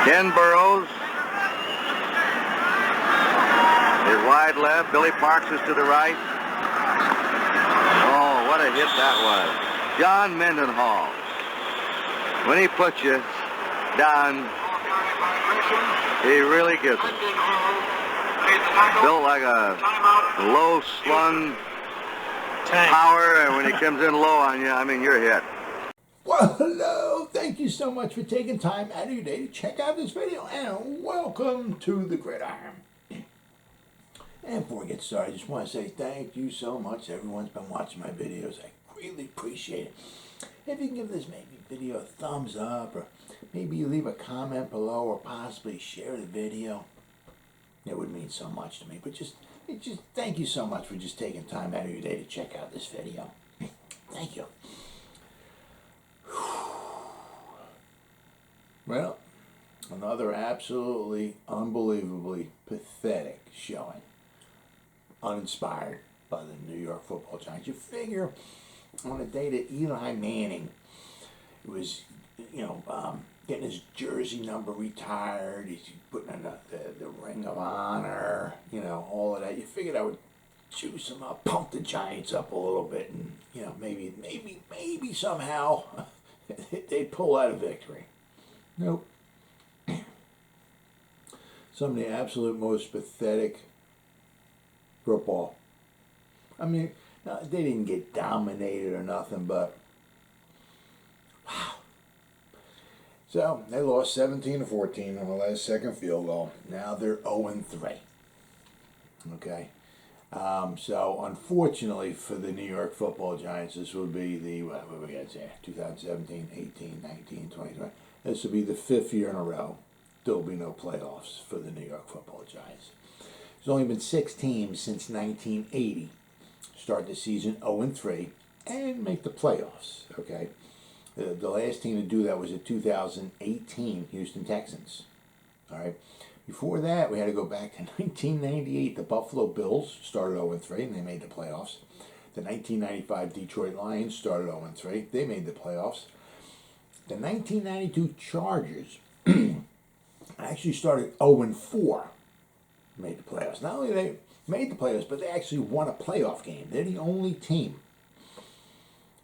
Ken Burrows is wide left. Billy Parks is to the right. Oh, what a hit that was. John Mendenhall. When he puts you down, he really gets it. Built like a low-slung power, and when he comes in low on you, I mean, you're hit. Well, hello. Thank you so much for taking time out of your day to check out this video, and welcome to the Gridiron. And before we get started, I just want to say thank you so much. Everyone's been watching my videos. I greatly appreciate it. If you can give this video a thumbs up, or maybe you leave a comment below, or possibly share the video, it would mean so much to me. But just thank you so much for just taking time out of your day to check out this video. Thank you. Well, another absolutely unbelievably pathetic showing. Uninspired by the New York Football Giants. You figure on a day that Eli Manning was, getting his jersey number retired, he's putting in the Ring of Honor, all of that. You figured I would juice him up, pump the Giants up a little bit, and maybe somehow they'd pull out a victory. Nope. Some of the absolute most pathetic football. I mean, they didn't get dominated or nothing, but wow. So they lost 17-14 on the last second field goal. Now they're 0-3. Okay. So unfortunately for the New York Football Giants, this will be the 2017, 18, 19, 20, 20. This will be the 5th year in a row. There will be no playoffs for the New York Football Giants. There's only been 6 teams since 1980 start the season 0-3 and make the playoffs. Okay, the last team to do that was the 2018 Houston Texans. All right, before that we had to go back to 1998. The Buffalo Bills started 0-3 and they made the playoffs. The 1995 Detroit Lions started 0-3. They made the playoffs. The 1992 Chargers actually started 0-4. Made the playoffs. Not only they made the playoffs, but they actually won a playoff game. They're the only team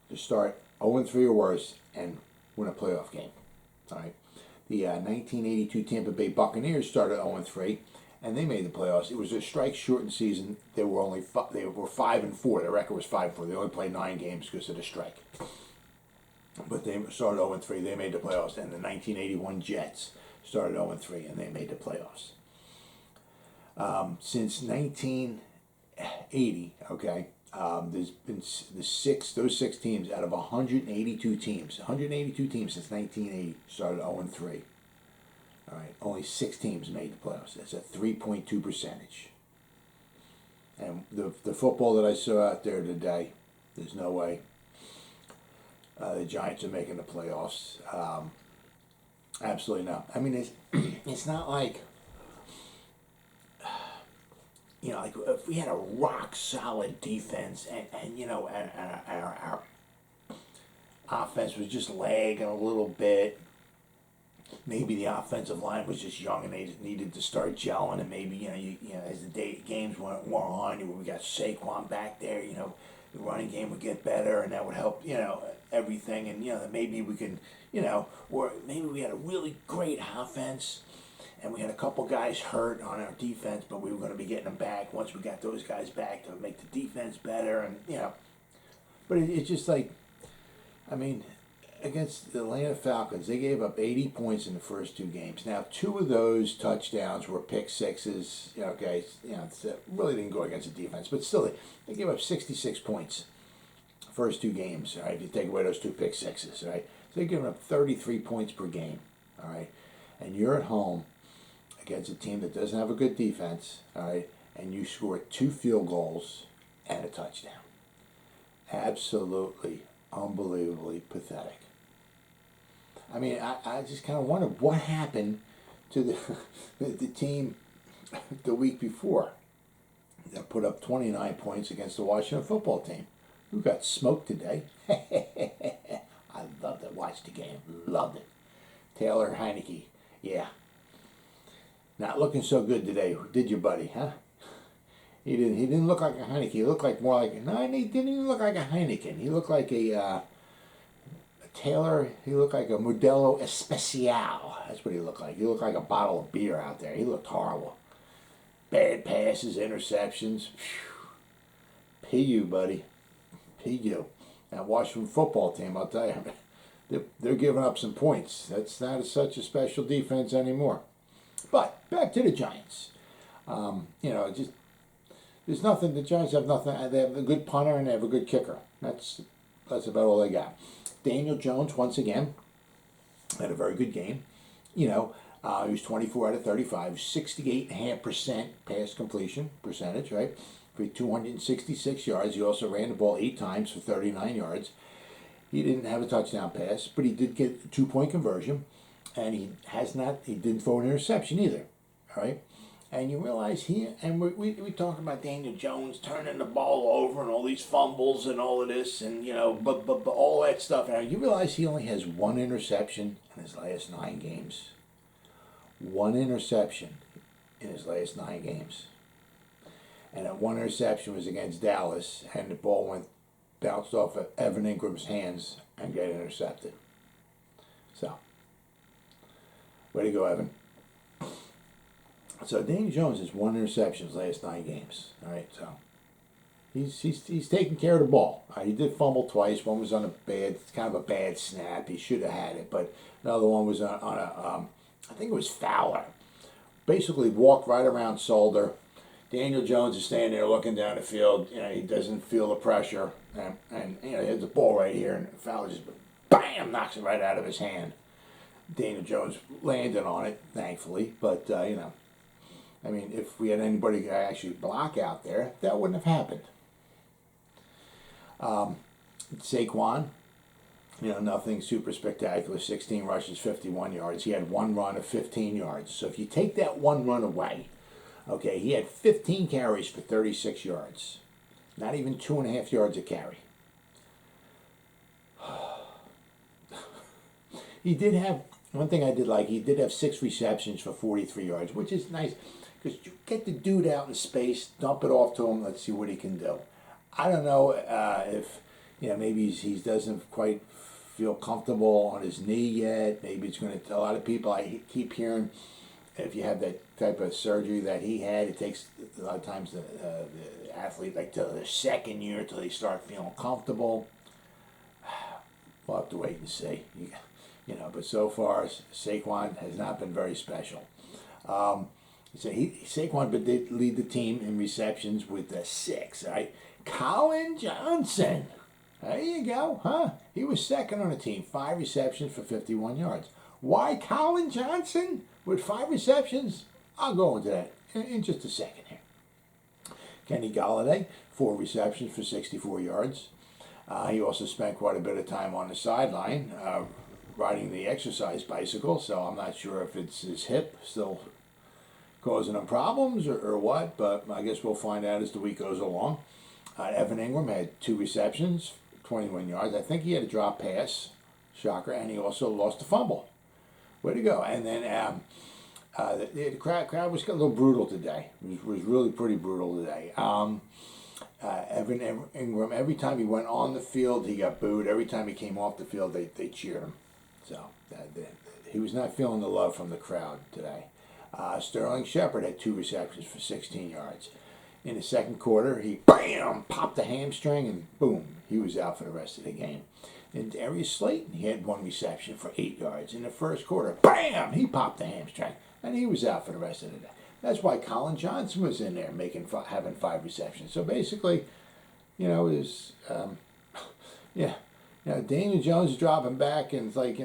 to start 0-3 or worse and win a playoff game. All right. The 1982 Tampa Bay Buccaneers started 0-3, and they made the playoffs. It was a strike-shortened season. They were 5-4. Their record was 5-4. They only played 9 games because of the strike. But they started 0-3. They made the playoffs. And the 1981 Jets started 0-3, and they made the playoffs. Since 1980, okay, there's been those 6 teams out of 182 teams. 182 teams since 1980 started 0-3. All right, only 6 teams made the playoffs. That's a 3.2 percentage. And the football that I saw out there today, there's no way the Giants are making the playoffs. Absolutely not. I mean, it's not like, like if we had a rock solid defense and our offense was just lagging a little bit. Maybe the offensive line was just young and they just needed to start gelling, and maybe as the games went on, we got Saquon back there. The running game would get better, and that would help everything. And maybe we can or maybe we had a really great offense. And we had a couple guys hurt on our defense, but we were going to be getting them back once we got those guys back to make the defense better. And, but it's just like, I mean, against the Atlanta Falcons, they gave up 80 points in the first 2 games. Now, 2 of those touchdowns were pick sixes. Okay, really didn't go against the defense, but still, they gave up 66 points first 2 games. All right, if you take away those 2 pick sixes, all right, so they're giving up 33 points per game. All right, and you're at home against a team that doesn't have a good defense, all right, and you score 2 field goals and a touchdown. Absolutely, unbelievably pathetic. I mean, I just kind of wonder what happened to the team the week before that put up 29 points against the Washington football team, who got smoked today. I loved it. Watched the game. Loved it. Taylor Heineke. Yeah, Not looking so good today, did you, buddy? Huh? He didn't look like a Heineken. He looked like more like no. He didn't even look like a Heineken. He looked like a Taylor. He looked like a Modelo Especial. That's what he looked like. He looked like a bottle of beer out there. He looked horrible. Bad passes, interceptions. PU, buddy. PU. That Washington football team, I'll tell you, they're giving up some points. That's not such a special defense anymore. But back to the Giants. Just there's nothing. The Giants have nothing. They have a good punter and they have a good kicker. That's about all they got. Daniel Jones once again had a very good game. He was 24 out of 35, 68.5% pass completion percentage, right? For 266 yards. He also ran the ball 8 times for 39 yards. He didn't have a touchdown pass, but he did get a 2-point conversion, and he didn't throw an interception either, all right? And you realize we talk about Daniel Jones turning the ball over and all these fumbles and all of this and, but all that stuff. And you realize he only has 1 interception in his last 9 games. 1 interception in his last 9 games. And that 1 interception was against Dallas, and the ball bounced off of Evan Ingram's hands and got intercepted. So, way to go, Evan. So Daniel Jones has 1 interception in his last 9 games. All right, so he's taking care of the ball. He did fumble twice. One was on kind of a bad snap. He should have had it, but another one was on I think it was Fowler. Basically walked right around Solder. Daniel Jones is standing there looking down the field. He doesn't feel the pressure, and he has the ball right here, and Fowler just bam knocks it right out of his hand. Daniel Jones landed on it, thankfully, but if we had anybody actually block out there, that wouldn't have happened. Saquon, nothing super spectacular. 16 rushes, 51 yards. He had 1 run of 15 yards. So if you take that 1 run away, okay, he had 15 carries for 36 yards. Not even 2.5 yards a carry. He did have, one thing I did like, he did have 6 receptions for 43 yards, which is nice. Because you get the dude out in space, dump it off to him, let's see what he can do. I don't know if, maybe he doesn't quite feel comfortable on his knee yet. Maybe it's going to, a lot of people, I keep hearing, if you have that type of surgery that he had, it takes a lot of times the athlete like till their 2nd year till they start feeling comfortable. We'll have to wait and see. But so far, Saquon has not been very special. Saquon did lead the team in receptions with 6, right? Colin Johnson. There you go, huh? He was 2nd on the team, 5 receptions for 51 yards. Why Colin Johnson with 5 receptions? I'll go into that in just a second here. Kenny Golladay, 4 receptions for 64 yards. He also spent quite a bit of time on the sideline riding the exercise bicycle, so I'm not sure if it's his hip still causing him problems or what, but I guess we'll find out as the week goes along. Evan Ingram had 2 receptions, 21 yards. I think he had a drop pass, shocker, and he also lost a fumble. Way to go. And then the crowd was a little brutal today. It was really pretty brutal today. Evan Ingram, every time he went on the field, he got booed. Every time he came off the field, they cheered him. So he was not feeling the love from the crowd today. Sterling Shepard had 2 receptions for 16 yards. In the 2nd quarter, he popped the hamstring, and boom, he was out for the rest of the game. And Darius Slayton, he had 1 reception for 8 yards. In the 1st quarter, bam, he popped the hamstring, and he was out for the rest of the day. That's why Colin Johnson was in there having 5 receptions. So basically, it was, Daniel Jones is dropping back, and it's like,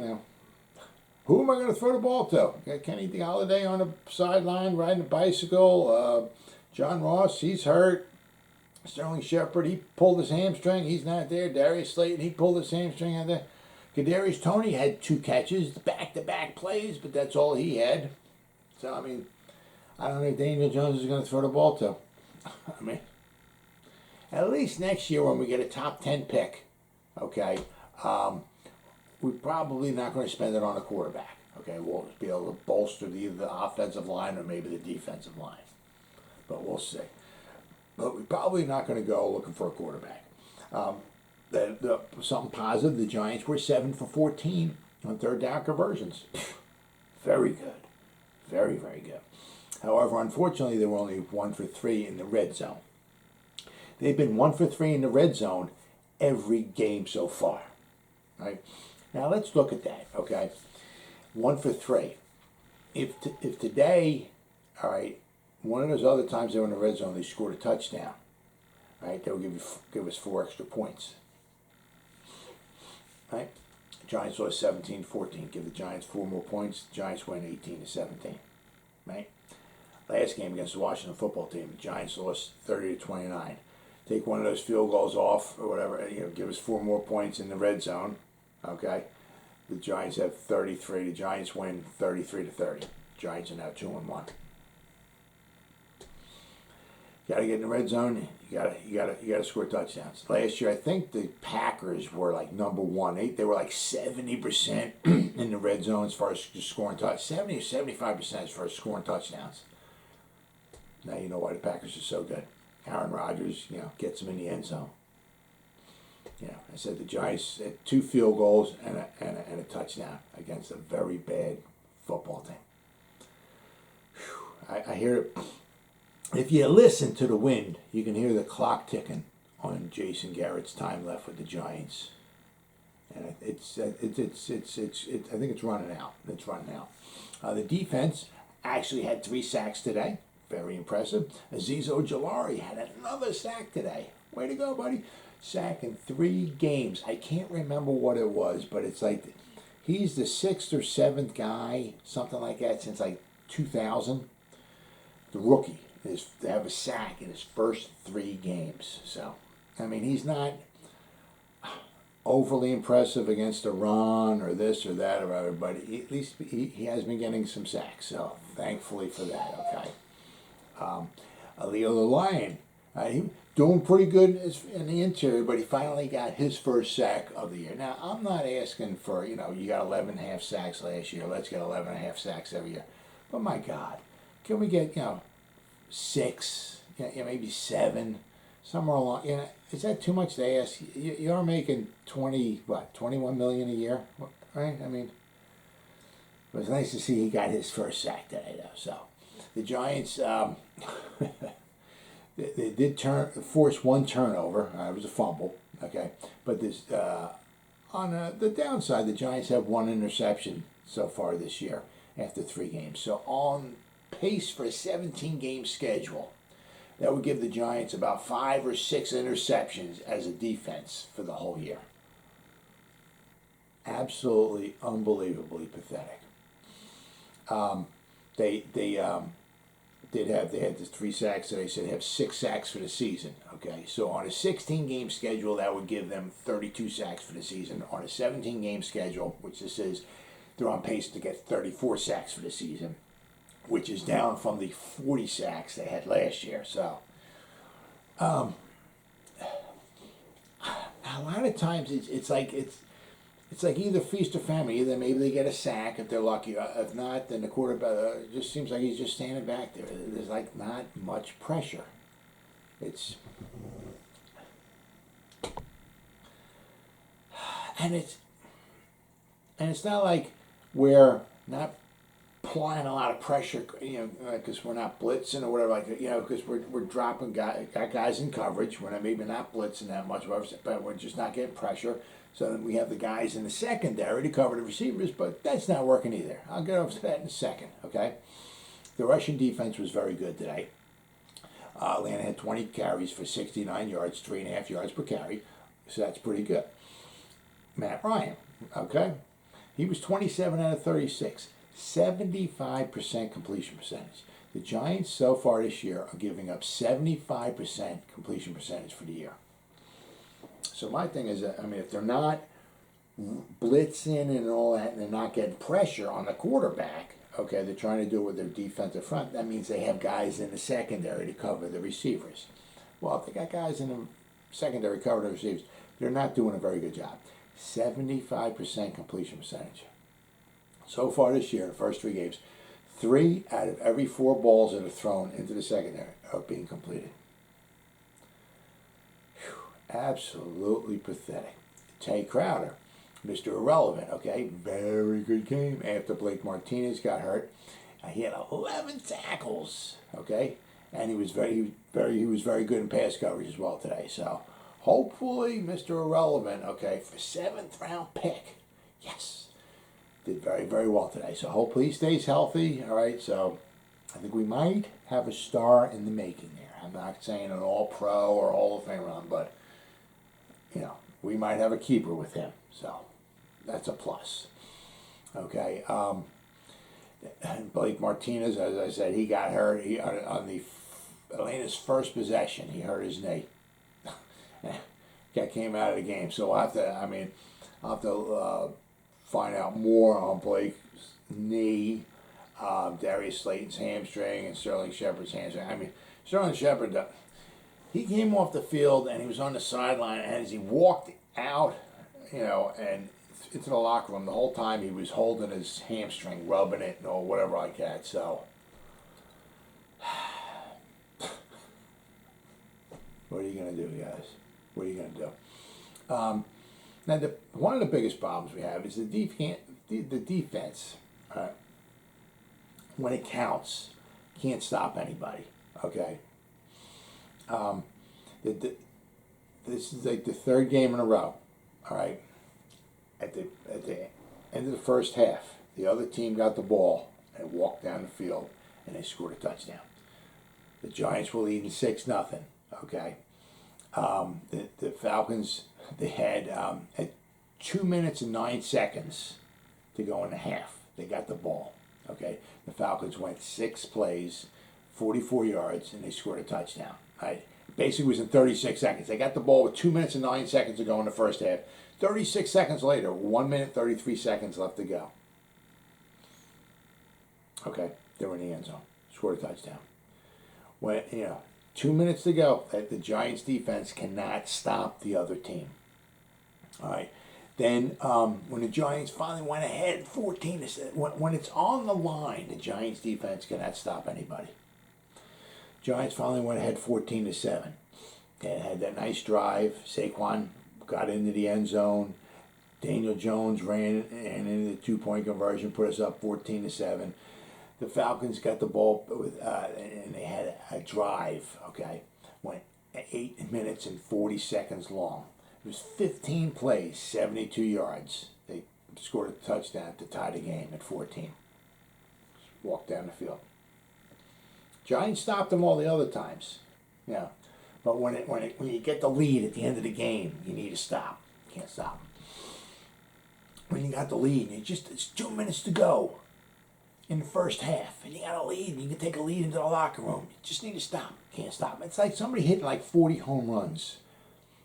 who am I going to throw the ball to? Got Kenny Golladay on the sideline riding a bicycle. John Ross, he's hurt. Sterling Shepard, he pulled his hamstring. He's not there. Darius Slayton, he pulled his hamstring out there. Kadarius Toney had 2 catches, back-to-back plays, but that's all he had. So, I don't know if Daniel Jones is going to throw the ball to. At least next year when we get a top 10 pick, okay, we're probably not going to spend it on a quarterback, Okay, we'll be able to bolster either the offensive line or maybe the defensive line. But we'll see. But we're probably not going to go looking for a quarterback. Something positive, the Giants were 7 for 14 on third down conversions. Very good. Very, very good. However, unfortunately, they were only 1 for 3 in the red zone. They've been 1 for 3 in the red zone every game so far. Right? Now, let's look at that, okay? 1 for 3. If today, all right, one of those other times they were in the red zone, they scored a touchdown, right? They will give us 4 extra points, right? The Giants lost 17-14. Give the Giants 4 more points. The Giants win 18-17, right? Last game against the Washington football team, the Giants lost 30-29. Take one of those field goals off or whatever, give us 4 more points in the red zone, okay? The Giants have 33. The Giants win 33-30. Giants are now 2-1. You got to get in the red zone. You got to score touchdowns. Last year, I think the Packers were like number 1. They were like 70% in the red zone as far as scoring touchdowns. 70 or 75% as far as scoring touchdowns. Now you know why the Packers are so good. Aaron Rodgers, gets them in the end zone. I said the Giants had 2 field goals and a touchdown against a very bad football team. I hear it. If you listen to the wind, you can hear the clock ticking on Jason Garrett's time left with the Giants, and I think it's running out. It's running out. The defense actually had 3 sacks today. Very impressive. Azeez Ojulari had another sack today. Way to go, buddy. Sack in 3 games. I can't remember what it was, but it's like he's the 6th or 7th guy, something like that, since like 2000. The rookie is to have a sack in his first 3 games. So, I mean, he's not overly impressive against a run or this or that or whatever, but at least he has been getting some sacks. So, thankfully for that, okay. Alijah the Lion, he doing pretty good in the interior, but he finally got his first sack of the year. Now, I'm not asking for, you got 11.5 sacks last year. Let's get 11.5 sacks every year. But my God, can we get, 6, maybe 7, somewhere along, is that too much to ask? You are making 21 million a year, right? I mean, it was nice to see he got his first sack today, though, so. The Giants, they did force 1 turnover. It was a fumble, okay? But this, on the downside, the Giants have 1 interception so far this year after 3 games. So on pace for a 17-game schedule, that would give the Giants about 5 or 6 interceptions as a defense for the whole year. Absolutely unbelievably pathetic. They had the 3 sacks today, so they have 6 sacks for the season. Okay, so on a 16-game schedule, that would give them 32 sacks for the season. On a 17-game schedule, which this is, they're on pace to get 34 sacks for the season, which is down from the 40 sacks they had last year. So, a lot of times it's like either feast or famine. Either maybe they get a sack if they're lucky. If not, then the quarterback just seems like he's just standing back there. There's like not much pressure. It's not like we're not applying a lot of pressure, because we're not blitzing or whatever, because we're dropping got guys in coverage. We're maybe not blitzing that much, but we're just not getting pressure. So then we have the guys in the secondary to cover the receivers, but that's not working either. I'll get over to that in a second, okay? The Russian defense was very good today. Atlanta had 20 carries for 69 yards, 3.5 yards per carry, so that's pretty good. Matt Ryan, okay? He was 27 out of 36, 75% completion percentage. The Giants so far this year are giving up 75% completion percentage for the year. So my thing is, if they're not blitzing and all that, and they're not getting pressure on the quarterback, okay, they're trying to do it with their defensive front, that means they have guys in the secondary to cover the receivers. Well, if they got guys in the secondary covering the receivers, they're not doing a very good job. 75% completion percentage. So far this year, the first 3 games, 3 out of every 4 balls that are thrown into the secondary are being completed. Whew, absolutely pathetic. Tay Crowder, Mr. Irrelevant, okay? Very good game after Blake Martinez got hurt. He had 11 tackles, okay? And he was very good in pass coverage as well today. So hopefully Mr. Irrelevant, okay, for 7th round pick. Yes. Did very, very well today. So hopefully he stays healthy. All right. So I think we might have a star in the making there. I'm not saying an all-pro or Hall of Fame run, but, you know, we might have a keeper with him. So that's a plus. Okay. Blake Martinez, as I said, he got hurt. He on the Atlanta's first possession, he hurt his knee. Came out of the game. So I'll have to find out more on Blake's knee, Darius Slayton's hamstring, and Sterling Shepard's hamstring. I mean, Sterling Shepard, he came off the field and he was on the sideline, and as he walked out, you know, and into the locker room, the whole time he was holding his hamstring, rubbing it, or whatever like that. So, what are you going to do, guys? What are you going to do? Now, one of the biggest problems we have is the defense. When it counts, can't stop anybody. Okay. This is like the 3rd game in a row. All right. At the end of the first half, the other team got the ball and walked down the field, and they scored a touchdown. The Giants were leading 6-0. Okay. The Falcons, they had at 2 minutes and 9 seconds to go in the half. They got the ball. Okay. The Falcons went 6 plays, 44 yards, and they scored a touchdown. Right. Basically, it was in 36 seconds. They got the ball with 2 minutes and 9 seconds to go in the first half. 36 seconds later, 1 minute, 33 seconds left to go. Okay, they were in the end zone. Scored a touchdown. When, 2 minutes to go, the Giants defense cannot stop the other team. All right. Then when the Giants finally went ahead 14-7, when it's on the line, the Giants defense cannot stop anybody. Giants finally went ahead 14-7. They had that nice drive. Saquon got into the end zone. Daniel Jones ran into the 2-point conversion, put us up 14-7. The Falcons got the ball and they had a drive. Okay, went 8 minutes and 40 seconds long. It was 15 plays, 72 yards. They scored a touchdown to tie the game at 14. Walked down the field. Giants stopped them all the other times. Yeah. But when you get the lead at the end of the game, you need to stop. You can't stop. When you got the lead, and it's 2 minutes to go in the first half, and you got a lead, and you can take a lead into the locker room. You just need to stop. Can't stop. It's like somebody hitting like 40 home runs,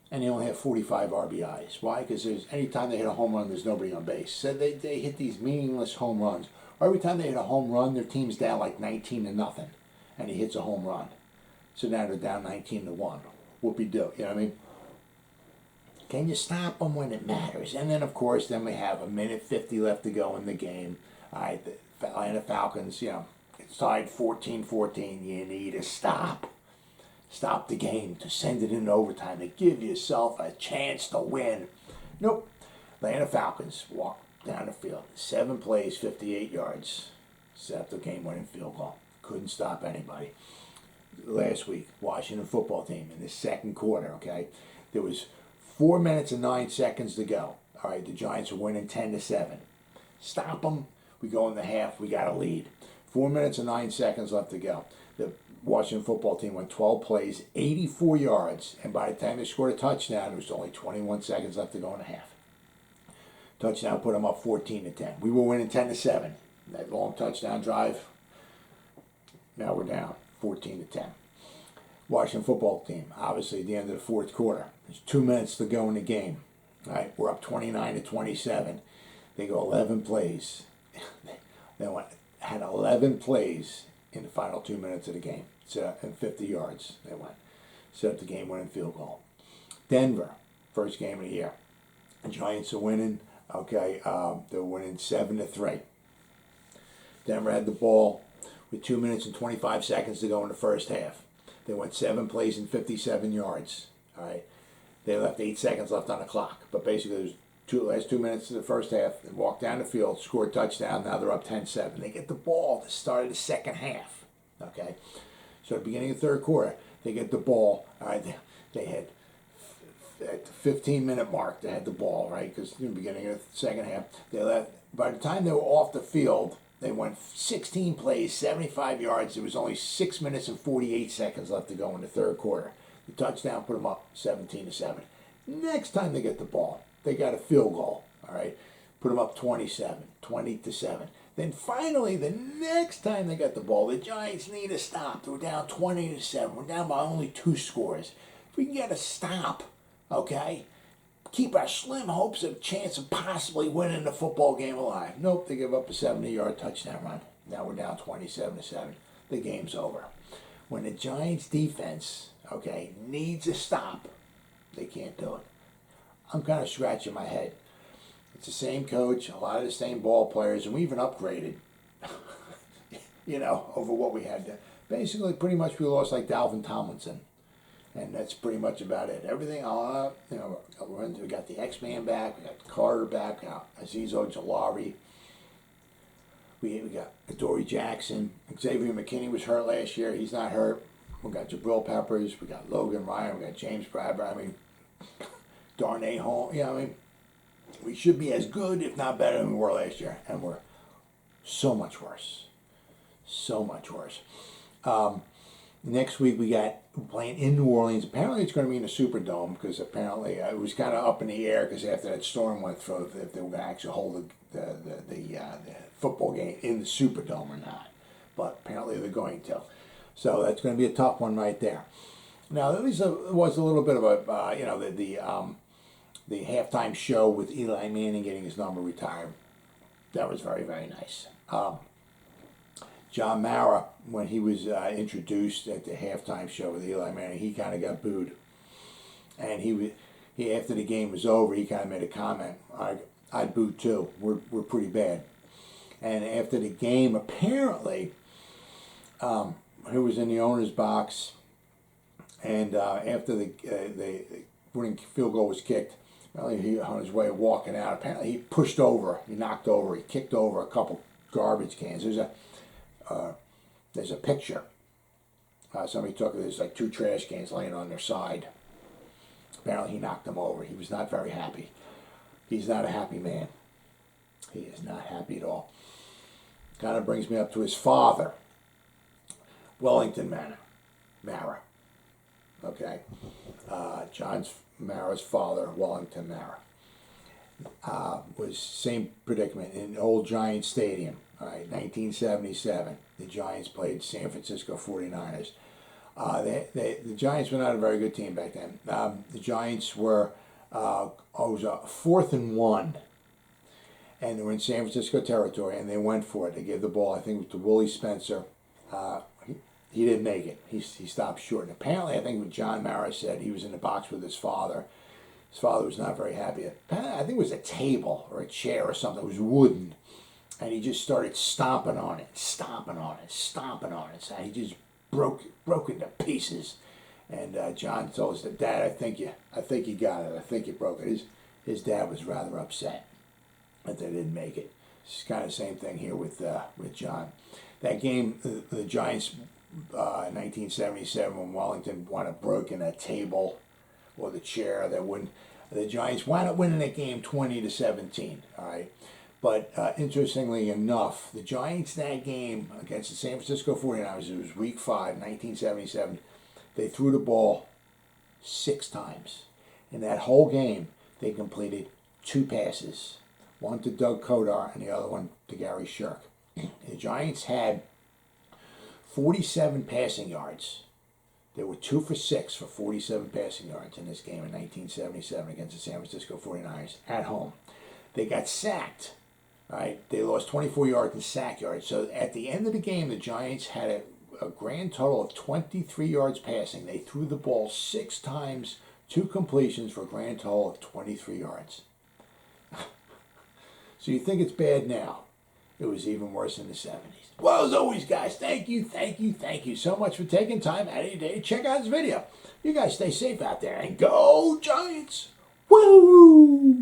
and they only have 45 RBIs. Why? Because anytime they hit a home run, there's nobody on base. So they hit these meaningless home runs. Or every time they hit a home run, their team's down like 19-0, and he hits a home run. So now they're down 19-1. Whoopie-do. You know what I mean? Can you stop them when it matters? And then, of course, then we have 1:50 left to go in the game. All right, the Atlanta Falcons, it's tied 14-14. You need to stop. Stop the game to send it in overtime to give yourself a chance to win. Nope. Atlanta Falcons walk down the field. 7 plays, 58 yards. Set the game-winning field goal. Couldn't stop anybody. Last week, Washington football team in the second quarter, okay? There was 4 minutes and 9 seconds to go. All right, the Giants are winning 10-7. Stop them. We go in the half. We got a lead. 4 minutes and 9 seconds left to go. The Washington football team went 12 plays, 84 yards, and by the time they scored a touchdown, there was only 21 seconds left to go in the half. Touchdown put them up 14-10. We were winning 10-7. That long touchdown drive. Now we're down 14-10. Washington football team, obviously at the end of the fourth quarter. There's 2 minutes to go in the game. All right, we're up 29-27. They go 11 plays. They had 11 plays in the final 2 minutes of the game. So, and 50 yards they went. Set up the game-winning field goal. Denver, first game of the year. The Giants are winning. Okay, they're winning 7-3. Denver had the ball with 2 minutes and 25 seconds to go in the first half. They went 7 plays and 57 yards. All right. They left 8 seconds left on the clock. But basically, it was last 2 minutes of the first half. They walked down the field, scored a touchdown. Now they're up 10-7. They get the ball at the start of the second half. Okay. So at the beginning of the third quarter, they get the ball. All right. They had at the 15-minute mark, they had the ball, right? Because in the beginning of the second half, by the time they were off the field, they went 16 plays, 75 yards. There was only 6 minutes and 48 seconds left to go in the third quarter. The touchdown put them up 17-7. Next time they get the ball, they got a field goal, all right? Put them up 20-7. Then finally, the next time they got the ball, the Giants need a stop. They were down 20-7. We're down by only 2 scores. If we can get a stop, okay, keep our slim hopes of chance of possibly winning the football game alive. Nope, they give up a 70-yard touchdown run. Now we're down 27-7. The game's over. When the Giants defense, okay, needs a stop, they can't do it. I'm kind of scratching my head. It's the same coach, a lot of the same ball players, and we even upgraded, over what we had. Basically, pretty much we lost like Dalvin Tomlinson. And that's pretty much about it. Everything, we got the X-Man back, we got Carter back, Azeez Ojulari. We got Adoree Jackson. Xavier McKinney was hurt last year. He's not hurt. We got Jabrill Peppers. We got Logan Ryan. We got James Bradbury. Darnay Holmes. We should be as good, if not better, than we were last year. And we're so much worse. So much worse. Next week we got playing in New Orleans. Apparently it's going to be in the Superdome because apparently it was kind of up in the air because after that storm went through, if they were going to actually hold the football game in the Superdome or not. But apparently they're going to. So that's going to be a tough one right there. Now at least it was a little bit of a the halftime show with Eli Manning getting his number retired. That was very, very nice. John Mara, when he was introduced at the halftime show with Eli Manning, he kind of got booed. And he after the game was over, he kind of made a comment. I'd boo too. We're pretty bad. And after the game, apparently, he was in the owner's box, and after the winning field goal was kicked, he on his way of walking out. Apparently, he pushed over, he knocked over, he kicked over a couple garbage cans. There's a picture. Somebody took it. There's like 2 trash cans laying on their side. Apparently he knocked them over. He was not very happy. He's not a happy man. He is not happy at all. Kind of brings me up to his father, Wellington Mara. Okay. John Mara's father, Wellington Mara, was same predicament in old Giant Stadium. All right, 1977, the Giants played San Francisco 49ers. The Giants were not a very good team back then. The Giants were, it was a 4th and 1, and they were in San Francisco territory, and they went for it. They gave the ball, I think, to Willie Spencer. He didn't make it. He stopped short. And apparently, I think what John Mara said, he was in the box with his father. His father was not very happy. I think it was a table or a chair or something. It was wooden. And he just started stomping on it. So he just broke into pieces. And John told us that, Dad, I think you got it. I think you broke it. His dad was rather upset that they didn't make it. It's kind of the same thing here with John. That game, the Giants, 1977, when Wellington wound up broken that table or the chair, the Giants wound up winning that game 20-17. All right. But interestingly enough, the Giants that game against the San Francisco 49ers, it was week 5, 1977, they threw the ball 6 times. In that whole game, they completed 2 passes. One to Doug Kodar and the other one to Gary Shirk. The Giants had 47 passing yards. They were 2 for 6 for 47 passing yards in this game in 1977 against the San Francisco 49ers at home. They got sacked. Right, they lost 24 yards in sack yards. So at the end of the game, the Giants had a grand total of 23 yards passing. They threw the ball 6 times, 2 completions for a grand total of 23 yards. So you think it's bad now. it was even worse in the 70s. Well, as always, guys, thank you so much for taking time out of your day to check out this video. You guys stay safe out there and go Giants! Woo!